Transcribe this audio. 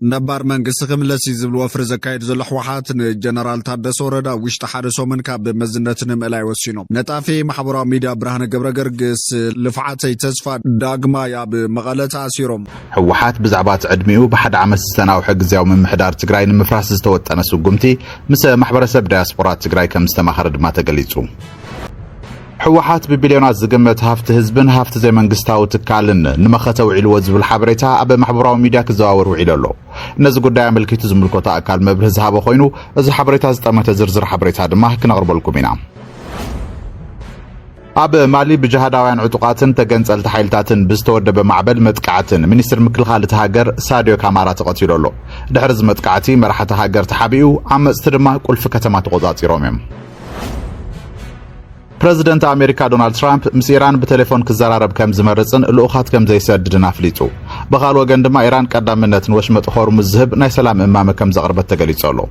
ነባር መንግስት ክምለስ ይዝብል ወፍር ዘካይድ ዘሎ ሕወሓት ጀነራል ታደሰ ወረዳ ውሽጥ ሓደ ሶመን ካብ መዝነትን ምእላይ ወሲኖም ነጣፊ ማሕበራዊ ሚድያ ብርሃነ ገብረገርግስ ልፍዓተይ ተስፋ ዳግማ ያብ መቐለ ተኣሲሮም ሕወሓት ብዛዕባ ዕድሚኡ ብሓደ ዓመት ዝተናውሐ ግዝያዊ ምምሕዳር ትግራይ ንምፍራስ ዝተወጠነ ስጉምቲ ምስ ማሕበረሰብ ዳያስፖራ ትግራይ ከም ዝተማኸረ ድማ ተገሊጹ ሕወሓት ብቢልዮናት ዝግመት ሃፍቲ ህዝብን ሃፍቲ ዘይ መንግስታዊ ትካልን ንመኸተ ውዒልዎ ዝብል ሓበሬታ ኣብ ማሕበራዊ ሚድያ ክዘዋወር ውዒሉ ኣሎ ነዚ ጉዳይ ኣመልኪቱ ዝምልከቶ ኣካል መብርህ ዝሃበ ኮይኑ እዚ ሓበሬታ ዝጠመተ ዝርዝር ሓበሬታ ድማ ክነቕርበልኩም ኢና ኣብ ማሊ ብጅሃዳውያን ዕጡቃትን ተገንጸልቲ ሓይልታትን ብዝተወደበ ማዕበል መጥቃዕትን ሚኒስትር ምክልኻል እቲ ሃገር ሳድዮ ካማራ ተቐቲሉ ኣሎ ድሕሪ እዚ መጥቃዕቲ መራሕቲ ሃገር ተሓቢኡ ዓመፅቲ ድማ ቁልፊ ከተማ ተቆጻጺሮም እዮም ፕሬዚደንት አሜሪካ ዶናልድ ትራምፕ ምስ ኢራን በቴሌፎን ክዘራረብ ከም ዝመርጽን ልኡኻት ከም ዘይሰድድን ኣፍሊጹ በኻል ወገን ድማ ኢራን ቀዳምነትን ወሽመጥ ሆርሙዝ ዝህብ ናይ ሰላም እማመ ከም ዘቕርበት ተገሊጹ ኣሎ